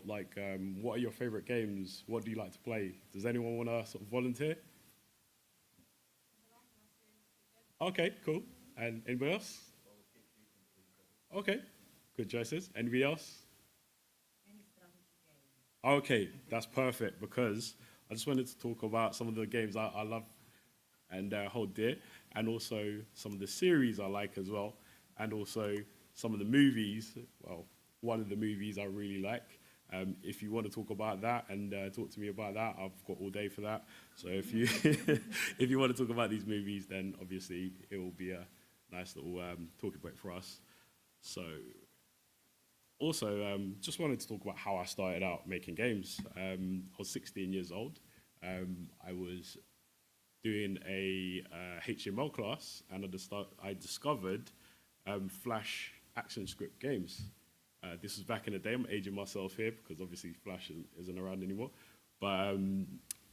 like what are your favorite games? What do you like to play? Does anyone want to sort of volunteer? Okay, cool. And anybody else? Okay, good choices. Anybody else? Okay, that's perfect because I just wanted to talk about some of the games I love and hold dear, and also some of the series I like as well, and also some of the movies. Well, one of the movies I really like. If you want to talk about that and talk to me about that, I've got all day for that. So if you if you want to talk about these movies, then obviously it will be a nice little talking point for us. So also, just wanted to talk about how I started out making games. I was 16 years old. I was doing a HTML class, and I discovered Flash action script games. This was back in the day. I'm aging myself here because obviously Flash isn't around anymore. But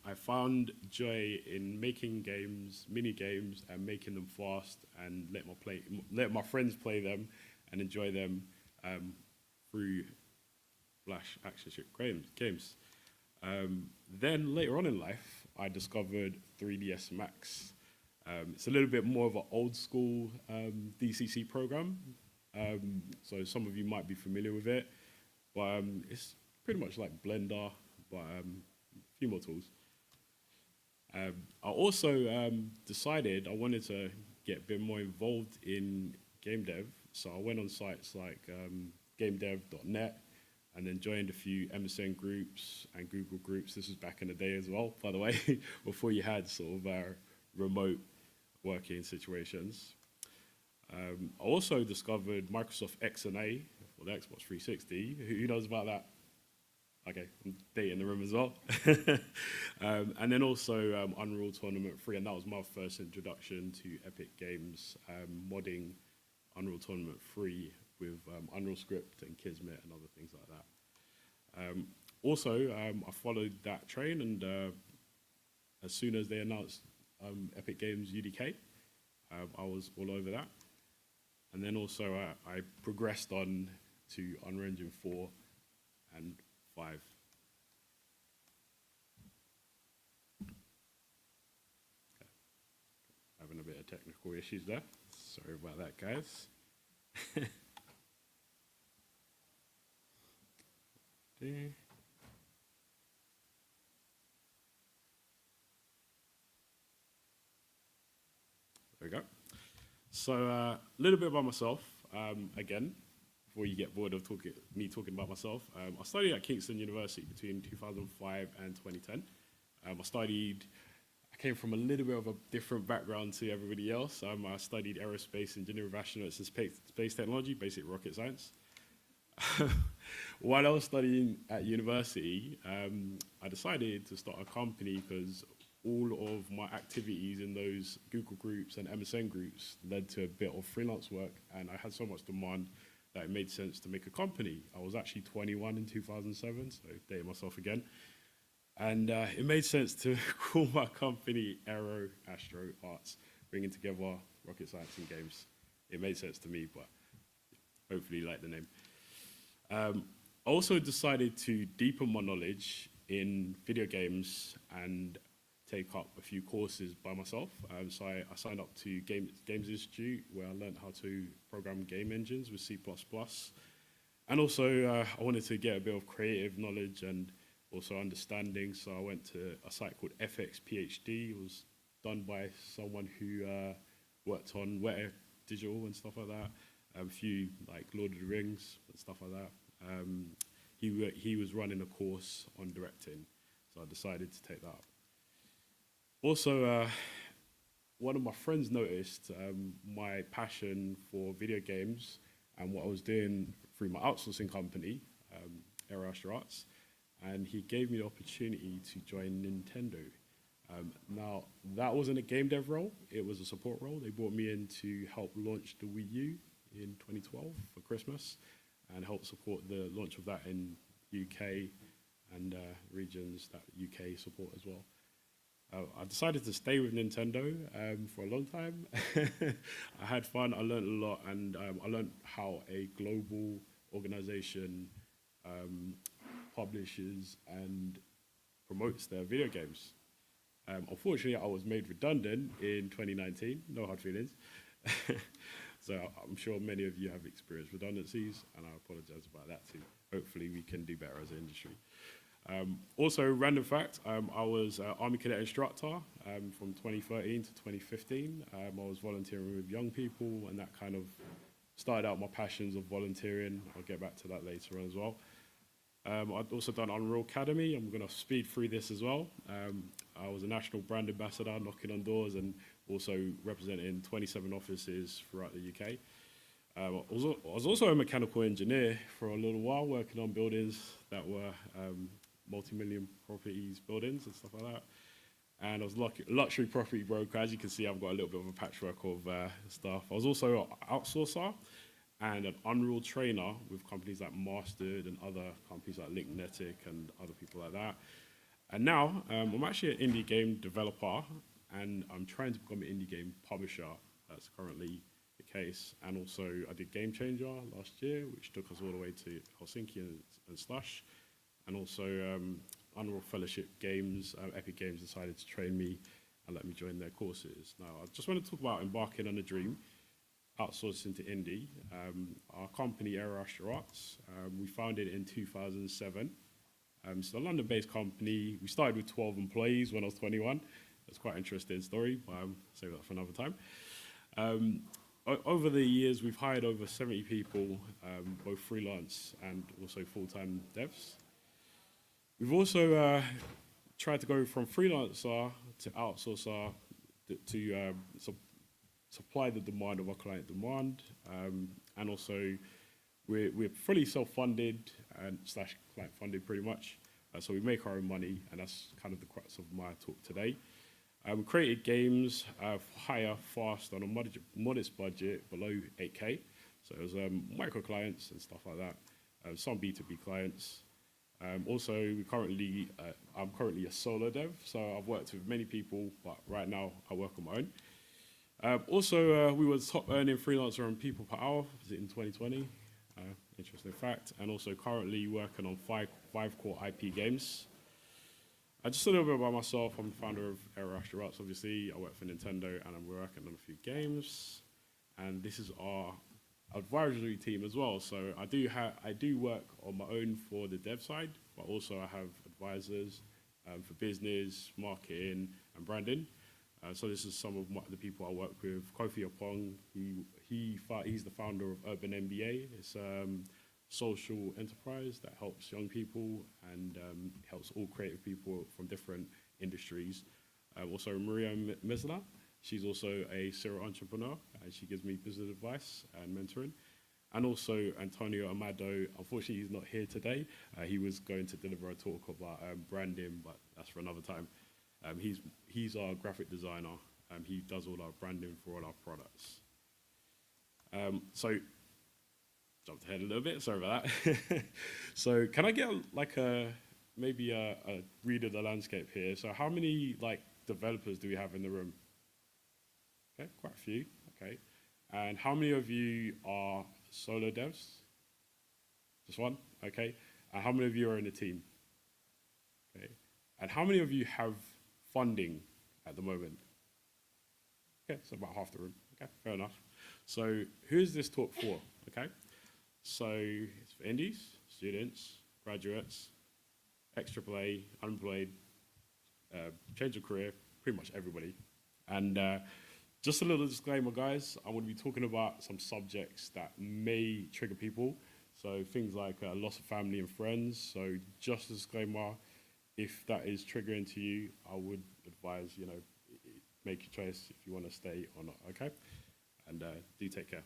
I found joy in making games, mini games, and making them fast, and let my friends play them and enjoy them through Flash action script games. Then later on in life, I discovered 3ds Max. It's a little bit more of an old school DCC program. So some of you might be familiar with it, but it's pretty much like Blender, but a few more tools. I also decided I wanted to get a bit more involved in game dev, so I went on sites like gamedev.net and then joined a few MSN groups and Google groups. This was back in the day as well, by the way, before you had sort of remote working situations. I also discovered Microsoft XNA for the Xbox 360. Who knows about that? Okay, I'm dating the room as well. And then also Unreal Tournament 3, and that was my first introduction to Epic Games, modding Unreal Tournament 3 with Unreal Script and Kismet and other things like that. Also, I followed that train, and as soon as they announced Epic Games UDK, I was all over that. And then also I progressed on to Unreal Engine 4 and 5. Okay. Having a bit of technical issues there. Sorry about that, guys. There we go. So a little bit about myself, again, before you get bored of me talking about myself. I studied at Kingston University between 2005 and 2010. I came from a little bit of a different background to everybody else. I studied aerospace engineering with astronauts and space technology, basic rocket science. While I was studying at university, I decided to start a company because all of my activities in those Google groups and MSN groups led to a bit of freelance work, and I had so much demand that it made sense to make a company. I was actually 21 in 2007, so dating myself again. And it made sense to call my company Aero Astro Arts, bringing together rocket science and games. It made sense to me, but hopefully you like the name. I also decided to deepen my knowledge in video games and take up a few courses by myself. So I signed up to Games Institute, where I learned how to program game engines with C++. And also, I wanted to get a bit of creative knowledge and also understanding, so I went to a site called FX PhD. It was done by someone who worked on Weta Digital and stuff like that, a few like Lord of the Rings and stuff like that. He was running a course on directing, so I decided to take that up. Also, one of my friends noticed my passion for video games and what I was doing through my outsourcing company, Aero Astro Arts, and he gave me the opportunity to join Nintendo. Now, that wasn't a game dev role, it was a support role. They brought me in to help launch the Wii U in 2012 for Christmas and help support the launch of that in UK and regions that UK support as well. I decided to stay with Nintendo for a long time. I had fun, I learned a lot, and I learned how a global organization publishes and promotes their video games. Unfortunately, I was made redundant in 2019. No hard feelings. So I'm sure many of you have experienced redundancies, and I apologize about that too. Hopefully, we can do better as an industry. Also, random fact, I was Army Cadet instructor from 2013 to 2015. I was volunteering with young people, and that kind of started out my passions of volunteering. I'll get back to that later on as well. I've also done Unreal Academy. I'm going to speed through this as well. I was a national brand ambassador, knocking on doors and also representing 27 offices throughout the UK. I was also a mechanical engineer for a little while, working on buildings that were multi-million properties buildings and stuff like that. And I was luxury property broker. As you can see, I've got a little bit of a patchwork of stuff. I was also an outsourcer and an Unreal trainer with companies like Mastered and other companies like Linknetic and other people like that. And now I'm actually an indie game developer, and I'm trying to become an indie game publisher. That's currently the case. And also I did Game Changer last year, which took us all the way to Helsinki and Slush. And also Unreal Fellowship Games, Epic Games decided to train me and let me join their courses. Now, I just want to talk about embarking on a dream, outsourcing to indie. Our company, Aero Astro, we founded in 2007. It's a London-based company. We started with 12 employees when I was 21. That's quite an interesting story, but I'll save that for another time. Over the years, we've hired over 70 people, both freelance and also full-time devs. We've also tried to go from freelancer to outsourcer to supply the demand of our client demand, and also we're fully self-funded and slash client-funded pretty much. So we make our own money, and that's kind of the crux of my talk today. We created games higher, fast, on a modest budget below 8K. So it was micro clients and stuff like that. Some B2B clients. Also, I'm currently a solo dev, so I've worked with many people, but right now I work on my own. We were the top earning freelancer on people per hour in 2020. Interesting fact. And also currently working on five core IP games. Just a little bit about myself. I'm the founder of Aero Astro, obviously. I work for Nintendo, and I'm working on a few games. And this is our advisory team as well. So I do work on my own for the dev side, but also I have advisors for business, marketing, and branding. So this is some of the people I work with. Kofi Opong, he's the founder of Urban MBA. It's social enterprise that helps young people and helps all creative people from different industries. Also Maria Mesla, she's also a serial entrepreneur, and she gives me business advice and mentoring. And also Antonio Amado, unfortunately he's not here today. He was going to deliver a talk about branding, but that's for another time. He's our graphic designer. He does all our branding for all our products. So, jumped ahead a little bit, sorry about that. So can I get maybe a read of the landscape here? So how many developers do we have in the room? Okay, quite a few, okay. And how many of you are solo devs? Just one, okay. And how many of you are in a team? Okay. And how many of you have funding at the moment? Okay, so about half the room, okay, fair enough. So who's this talk for, okay? So it's for indies, students, graduates, ex-AAA, unemployed, change of career, pretty much everybody. And just a little disclaimer, guys, I'm going to be talking about some subjects that may trigger people. So things like loss of family and friends. So just a disclaimer, if that is triggering to you, I would advise, make your choice if you want to stay or not, okay? And do take care.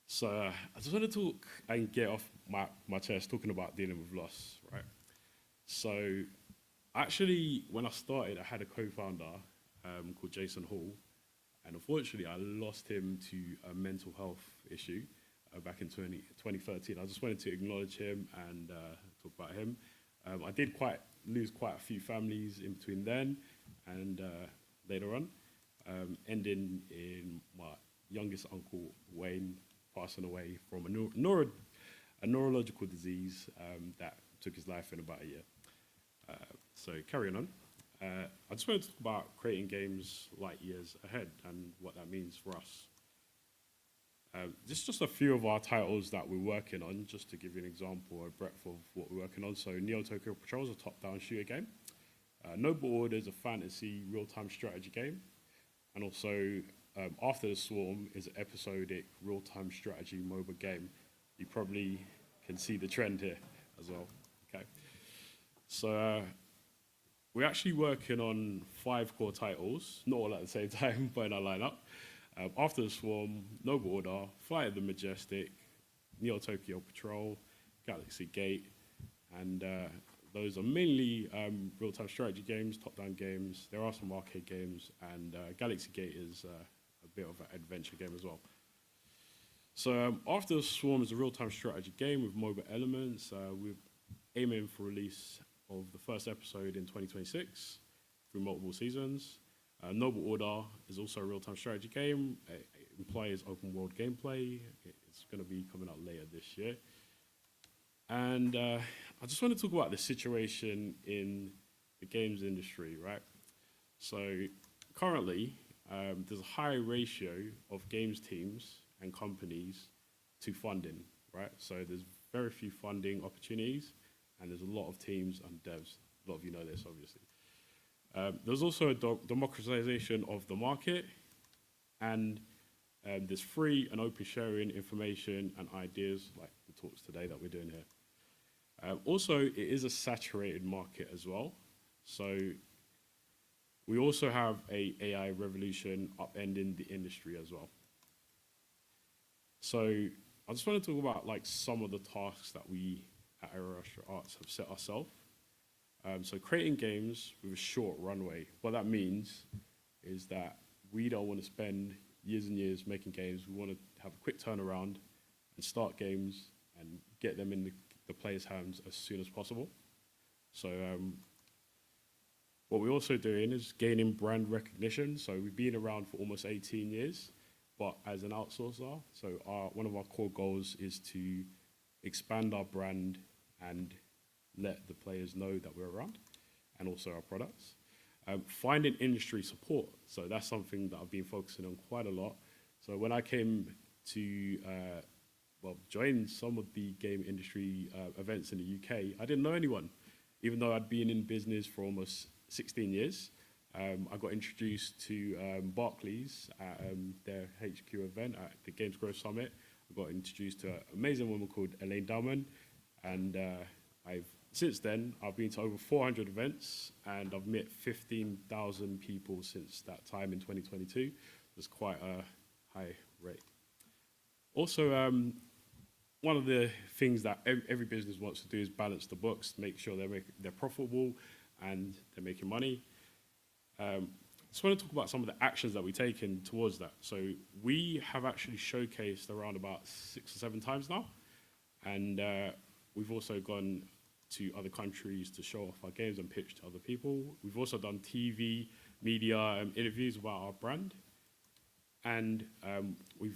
So I just want to talk and get off my chest talking about dealing with loss, right? So actually, when I started, I had a co-founder called Jason Hall, and unfortunately, I lost him to a mental health issue back in 2013. I just wanted to acknowledge him and talk about him. I did lose quite a few families in between then and later on, ending in my youngest uncle, Wayne, passing away from a neurological disease that took his life in about a year. So carrying on. I just wanted to talk about creating games Lightyears ahead and what that means for us. This is just a few of our titles that we're working on, just to give you an example, a breadth of what we're working on. So Neo Tokyo Patrol is a top-down shooter game. Noble Order is a fantasy real-time strategy game. And also, After the Swarm is an episodic real-time strategy MOBA game. You probably can see the trend here as well. Okay. So we're actually working on 5 core titles, not all at the same time, but in our lineup. After the Swarm, Noble Order, Flight of the Majestic, Neo Tokyo Patrol, Galaxy Gate, and those are mainly real-time strategy games, top-down games. There are some arcade games, and Galaxy Gate is a bit of an adventure game as well. So After the Swarm is a real-time strategy game with MOBA elements. We're aiming for release of the first episode in 2026 through multiple seasons. Noble Order is also a real-time strategy game. It implies open-world gameplay. It's going to be coming out later this year. And I just want to talk about the situation in the games industry, right? So currently, there's a high ratio of games teams and companies to funding, right? So there's very few funding opportunities, and there's a lot of teams and devs. A lot of you know this, obviously. There's also a democratization of the market, and there's free and open sharing information and ideas like the talks today that we're doing here. Also, it is a saturated market as well. So we also have a AI revolution upending the industry as well. So I just want to talk about like some of the tasks that we at Aero Astro Arts have set ourselves. So creating games with a short runway. What that means is that we don't want to spend years and years making games. We want to have a quick turnaround and start games and get them in the players' hands as soon as possible. So what we're also doing is gaining brand recognition. So we've been around for almost 18 years, but as an outsourcer. So one of our core goals is to expand our brand and let the players know that we're around, and also our products. Finding industry support. So that's something that I've been focusing on quite a lot. So when I came to join some of the game industry events in the UK, I didn't know anyone, even though I'd been in business for almost 16 years. I got introduced to Barclays at their HQ event at the Games Growth Summit. I got introduced to an amazing woman called Elaine Dowman, and since then, I've been to over 400 events, and I've met 15,000 people since that time in 2022. It's quite a high rate. Also, one of the things that every business wants to do is balance the books, make sure they're profitable and they're making money. Just want to talk about some of the actions that we've taken towards that. So we have actually showcased around about 6 or 7 times now, and we've also gone to other countries to show off our games and pitch to other people. We've also done TV, media, interviews about our brand. And we're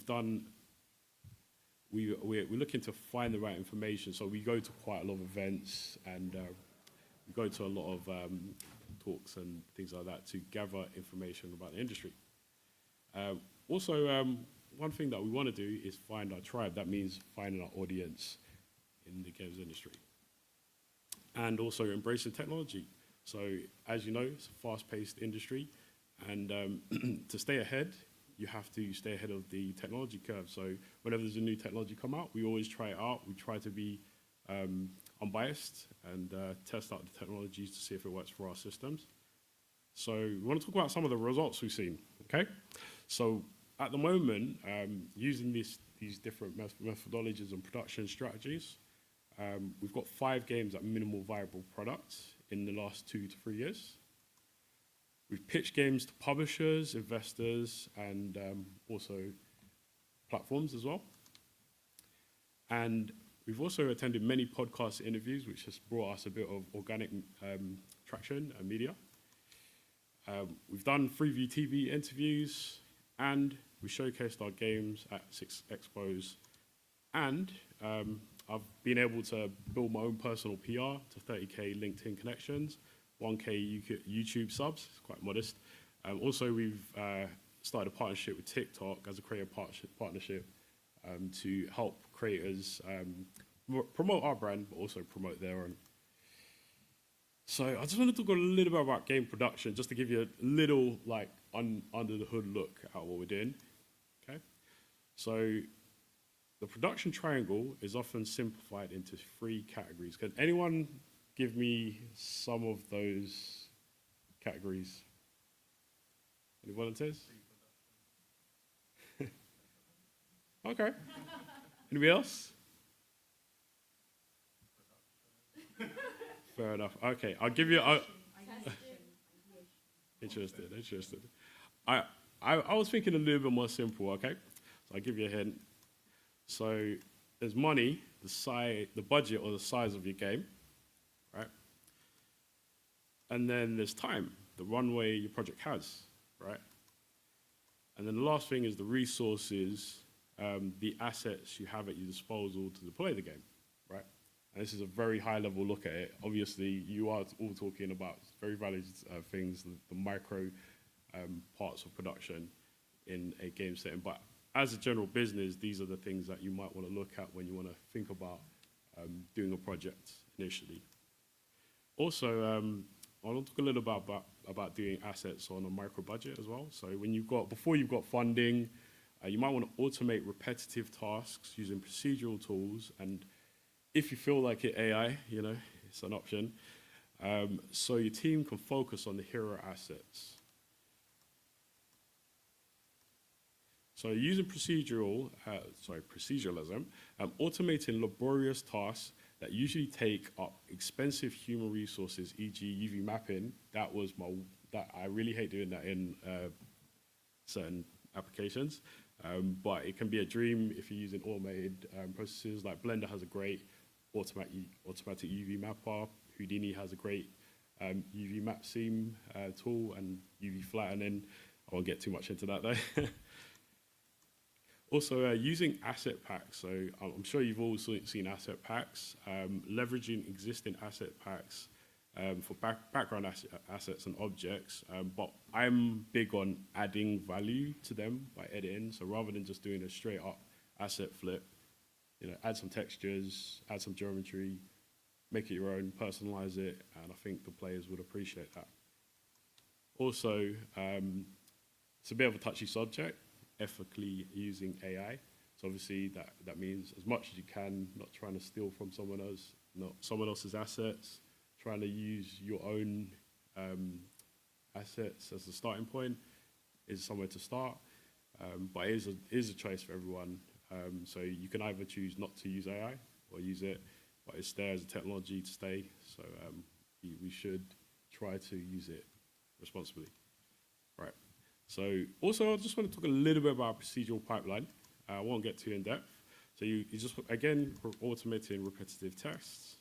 looking to find the right information. So we go to quite a lot of events, and we go to a lot of talks and things like that to gather information about the industry. Also, one thing that we want to do is find our tribe. That means finding our audience in the games industry. And also embracing technology. So as you know, it's a fast-paced industry, and to stay ahead, you have to stay ahead of the technology curve. So whenever there's a new technology come out, we always try it out. We try to be unbiased and test out the technologies to see if it works for our systems. So we want to talk about some of the results we've seen, okay? So at the moment, using these different methodologies and production strategies, we've got 5 games at minimal viable products in the last 2 to 3 years. We've pitched games to publishers, investors, and also platforms as well. And we've also attended many podcast interviews, which has brought us a bit of organic traction and media. We've done Freeview TV interviews, and we showcased our games at 6 expos. And I've been able to build my own personal PR to 30K LinkedIn connections, 1K YouTube subs, it's quite modest. Also, we've started a partnership with TikTok as a creator partnership to help creators promote our brand, but also promote their own. So I just want to talk a little bit about game production, just to give you a little like under the hood look at what we're doing. Okay, so the production triangle is often simplified into 3 categories. Can anyone give me some of those categories? Any volunteers? Okay. Anybody else? Fair enough. Okay, I'll give you. Interested. I was thinking a little bit more simple. Okay, so I'll give you a hint. So there's money, the budget or the size of your game, right? And then there's time, the runway your project has, right? And then the last thing is the resources, the assets you have at your disposal to deploy the game, right? And this is a very high-level look at it. Obviously, you are all talking about very valid things, the micro parts of production in a game setting. But as a general business, these are the things that you might want to look at when you want to think about doing a project initially. Also, I want to talk a little about doing assets on a micro budget as well. So before you've got funding, you might want to automate repetitive tasks using procedural tools. And if you feel like it, AI, it's an option. So your team can focus on the hero assets. So using proceduralism, automating laborious tasks that usually take up expensive human resources, e.g. UV mapping, that I really hate doing that in certain applications. But it can be a dream if you're using automated processes. Like Blender has a great automatic UV mapper. Houdini has a great UV map seam tool and UV flattening. I won't get too much into that though. Also, using asset packs. So I'm sure you've all seen asset packs. Leveraging existing asset packs for background assets and objects. But I'm big on adding value to them by editing. So rather than just doing a straight up asset flip, add some textures, add some geometry, make it your own, personalize it, and I think the players would appreciate that. Also, it's a bit of a touchy subject, ethically using AI. So obviously that means as much as you can, not trying to steal from someone else's assets, trying to use your own assets as a starting point is somewhere to start. But it is a choice for everyone. So you can either choose not to use AI or use it, but it's there as a technology to stay. So we should try to use it responsibly. Right. So also, I just want to talk a little bit about procedural pipeline. I won't get too in depth. So you just, again, automating repetitive tasks.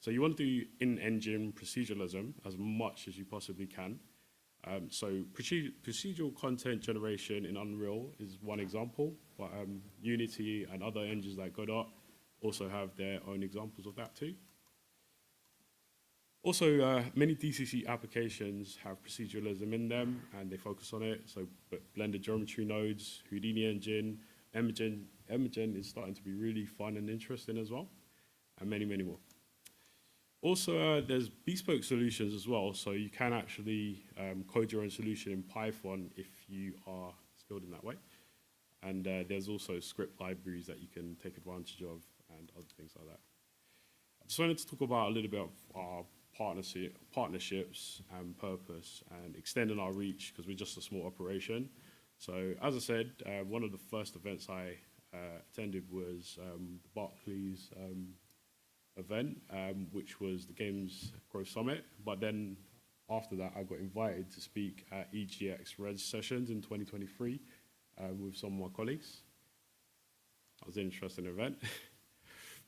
So you want to do in-engine proceduralism as much as you possibly can. So procedural content generation in Unreal is one example, but Unity and other engines like Godot also have their own examples of that too. Also, many DCC applications have proceduralism in them, and they focus on it. So Blender geometry nodes, Houdini engine, Imogen is starting to be really fun and interesting as well, and many, many more. Also, there's bespoke solutions as well. So you can actually code your own solution in Python if you are skilled in that way. And there's also script libraries that you can take advantage of and other things like that. I just wanted to talk about a little bit of our partnerships and purpose and extending our reach because we're just a small operation. So as I said, one of the first events I attended was the Barclays event, which was the Games Growth Summit. But then after that, I got invited to speak at EGX Res Sessions in 2023 with some of my colleagues. That was an interesting event.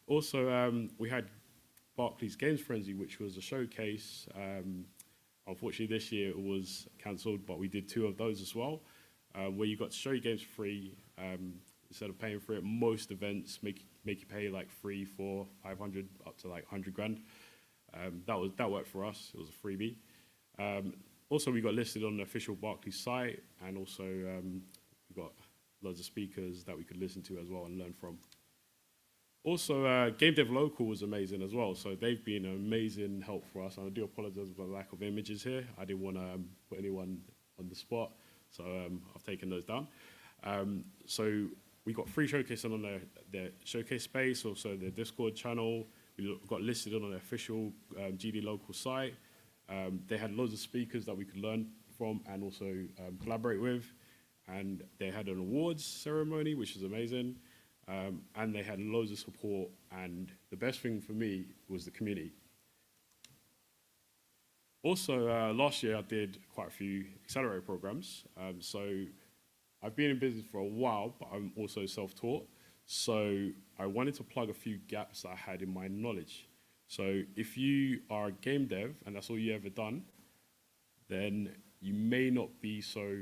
Also, we had Barclays Games Frenzy, which was a showcase. Unfortunately, this year it was cancelled, but we did 2 of those as well, where you got to show your games for free, instead of paying for it. Most events make you pay like 3, 4, 500, up to like 100 grand. That worked for us. It was a freebie. Also, we got listed on the official Barclays site, and also we got loads of speakers that we could listen to as well and learn from. Also, Game Dev Local was amazing as well. So they've been an amazing help for us. And I do apologize for the lack of images here. I didn't want to put anyone on the spot, so I've taken those down. So we got free showcasing on their showcase space, also their Discord channel. We got listed on their official GD Local site. They had loads of speakers that we could learn from and also collaborate with. And they had an awards ceremony, which was amazing. And they had loads of support. And the best thing for me was the community. Also, last year I did quite a few accelerator programs. So I've been in business for a while, but I'm also self-taught. So I wanted to plug a few gaps that I had in my knowledge. So if you are a game dev and that's all you ever done, then you may not be so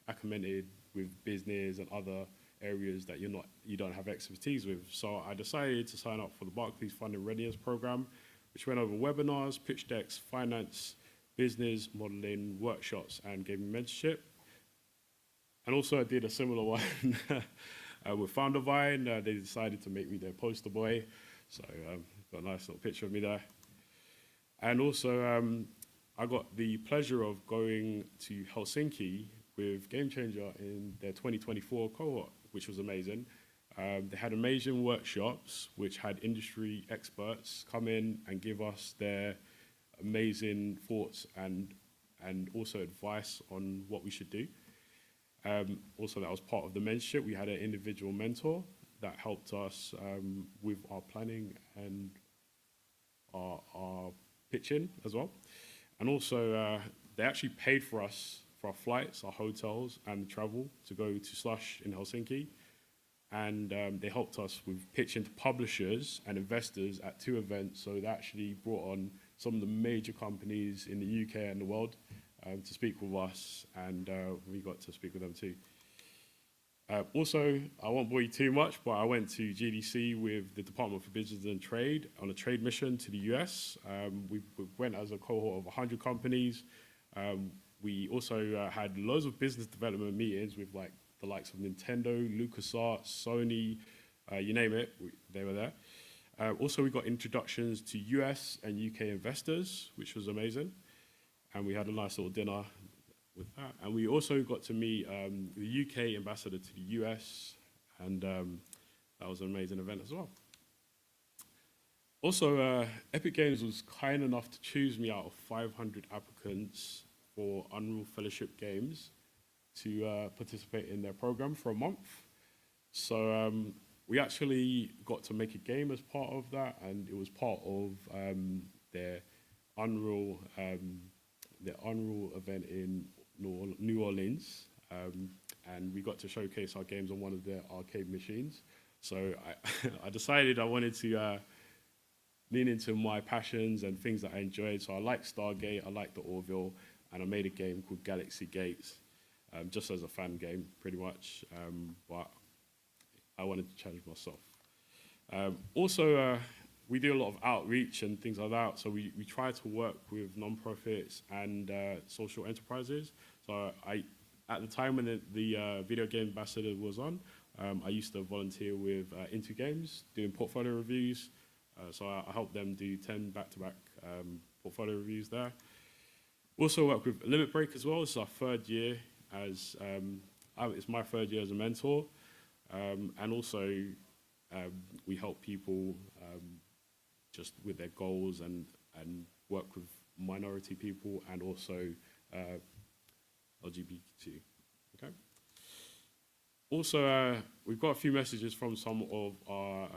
acclimated with business and other areas that you don't have expertise with. So I decided to sign up for the Barclays Founder Readiness program, which went over webinars, pitch decks, finance, business, modeling, workshops, and gave me mentorship. And also I did a similar one with Founder Vine. They decided to make me their poster boy. So got a nice little picture of me there. And also I got the pleasure of going to Helsinki with Game Changer in their 2024 cohort, which was amazing. They had amazing workshops, which had industry experts come in and give us their amazing thoughts and also advice on what we should do. Also, that was part of the mentorship. We had an individual mentor that helped us with our planning and our pitching as well. And also, they actually paid for us for our flights, our hotels, and the travel to go to Slush in Helsinki. And they helped us with pitching to publishers and investors at 2 events. So they actually brought on some of the major companies in the UK and the world to speak with us, and we got to speak with them too. Also, I won't bore you too much, but I went to GDC with the Department for Business and Trade on a trade mission to the US. We went as a cohort of 100 companies. We also had loads of business development meetings with like the likes of Nintendo, LucasArts, Sony, you name it, they were there. Also, we got introductions to US and UK investors, which was amazing. And we had a nice little dinner with that. And we also got to meet the UK ambassador to the US, and that was an amazing event as well. Also, Epic Games was kind enough to choose me out of 500 applicants for Unreal Fellowship Games to participate in their program for a month. So we actually got to make a game as part of that, and it was part of their Unreal event in New Orleans, and we got to showcase our games on one of their arcade machines. So I decided I wanted to lean into my passions and things that I enjoyed. So I like Stargate, I like the Orville, and I made a game called Galaxy Gates, just as a fan game, pretty much. But I wanted to challenge myself. Also, we do a lot of outreach and things like that. So we try to work with non-profits and social enterprises. So at the time when the Video Game Ambassador was on, I used to volunteer with Into Games, doing portfolio reviews. So I helped them do 10 back-to-back portfolio reviews there. Also work with Limit Break as well. It's our 3rd year as, it's my 3rd year as a mentor. And also we help people just with their goals and work with minority people and also LGBT. Okay. Also, we've got a few messages from some of our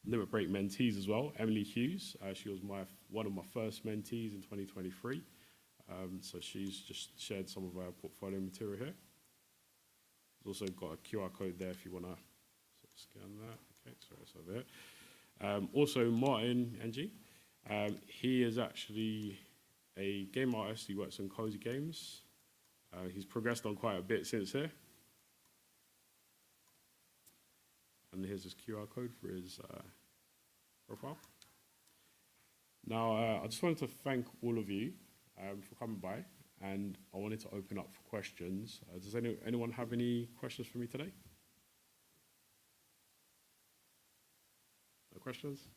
Limit Break mentees as well. Emily Hughes, she was one of my first mentees in 2023. So she's just shared some of our portfolio material here. There's also got a QR code there if you want to scan that. Okay, sorry, it's over here. Also, Martin NG. He is actually a game artist. He works on Cozy Games. He's progressed on quite a bit since here. and here's his QR code for his profile. Now, I just wanted to thank all of you for coming by, and I wanted to open up for questions. Does anyone have any questions for me today? No questions?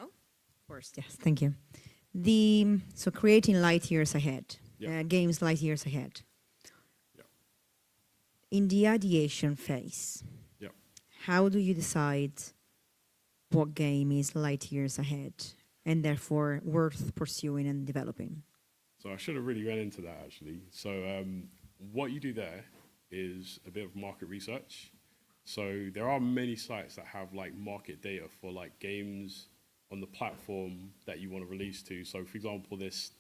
Oh, of course, yes, thank you. So creating Lightyears ahead, games Lightyears ahead. Yeah. In the ideation phase, how do you decide what game is Lightyears ahead and therefore worth pursuing and developing? So I should have really gone into that, actually. So what you do there is a bit of market research. So there are many sites that have like market data for like games on the platform that you want to release to. So for example, there's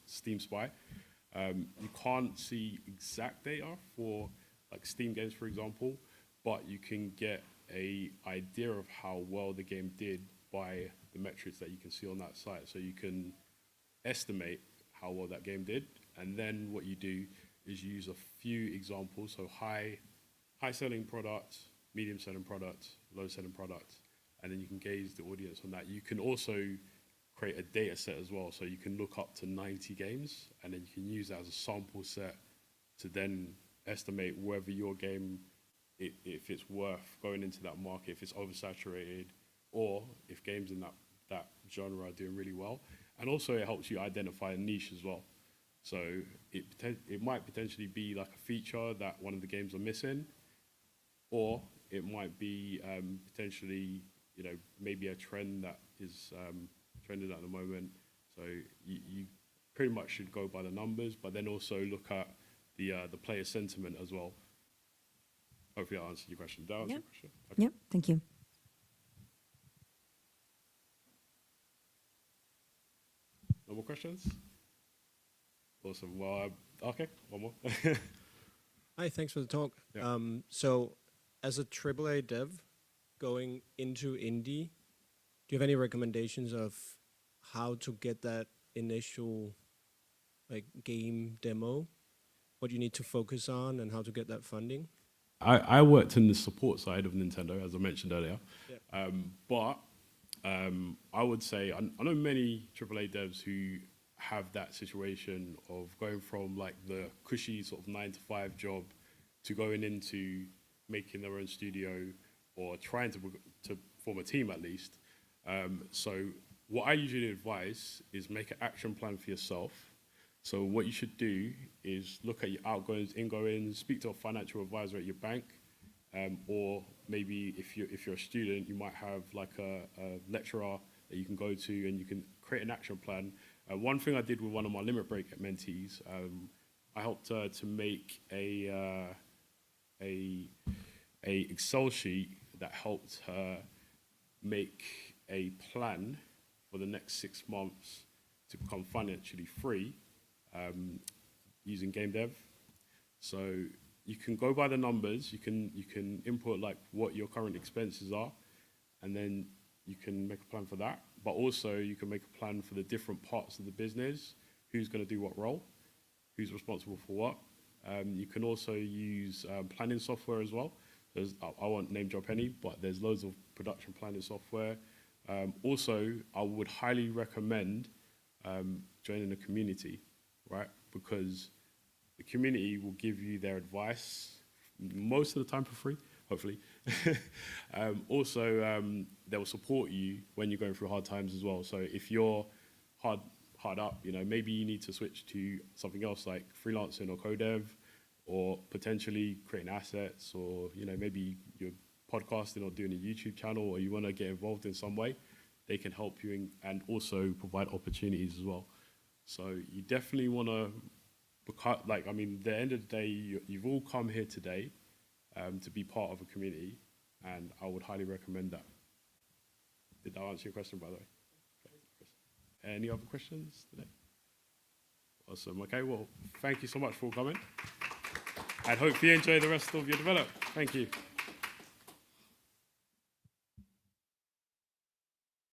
Steam Spy. You can't see exact data for like Steam games, for example, but you can get an idea of how well the game did by the metrics that you can see on that site. So you can estimate how well that game did. And then what you do is you use a few examples. So high selling products, medium selling products, low selling products. And then you can gauge the audience on that. You can also create a data set as well. So you can look up to 90 games, and then you can use that as a sample set to then estimate whether your game, if it's worth going into that market, if it's oversaturated, or if games in that genre are doing really well. And also it helps you identify a niche as well. So it might potentially be like a feature that one of the games are missing, or it might be potentially, maybe a trend that is trending at the moment. So you pretty much should go by the numbers, but then also look at the player sentiment as well. Hopefully I answered your question. Did I answer your question? Okay. Yeah, thank you. No more questions? Awesome. Well, okay, one more. Hi, thanks for the talk. Yeah. So as a AAA dev going into indie, do you have any recommendations of how to get that initial game demo? What you need to focus on and how to get that funding? I worked in the support side of Nintendo, as I mentioned earlier. Yeah. But I would say, I know many AAA devs who have that situation of going from like the cushy sort of 9-to-5 job to going into making their own studio or trying to form a team at least. So what I usually advise is make an action plan for yourself. So what you should do is look at your outgoings, ingoings, speak to a financial advisor at your bank, or maybe if you're a student, you might have like a lecturer that you can go to and you can create an action plan. One thing I did with one of my limit break mentees, I helped her to make a Excel sheet that helped her make a plan for the next 6 months to become financially free using game dev. So you can go by the numbers, you can input like what your current expenses are, and then you can make a plan for that. But also you can make a plan for the different parts of the business, who's going to do what role, who's responsible for what. You can also use planning software as well. I won't name drop any, but there's loads of production planning software. Also, I would highly recommend joining a community, right? Because the community will give you their advice most of the time for free, hopefully. Also, they will support you when you're going through hard times as well. So if you're hard up, maybe you need to switch to something else like freelancing or co-dev, or potentially creating assets, or maybe you're podcasting or doing a YouTube channel, or you want to get involved in some way. They can help you and also provide opportunities as well. So you definitely want to, at the end of the day, you've all come here today to be part of a community, and I would highly recommend that. Did that answer your question, by the way? Okay. Any other questions today? Awesome. Okay, well, thank you so much for coming. And hope you enjoy the rest of your development. Thank you.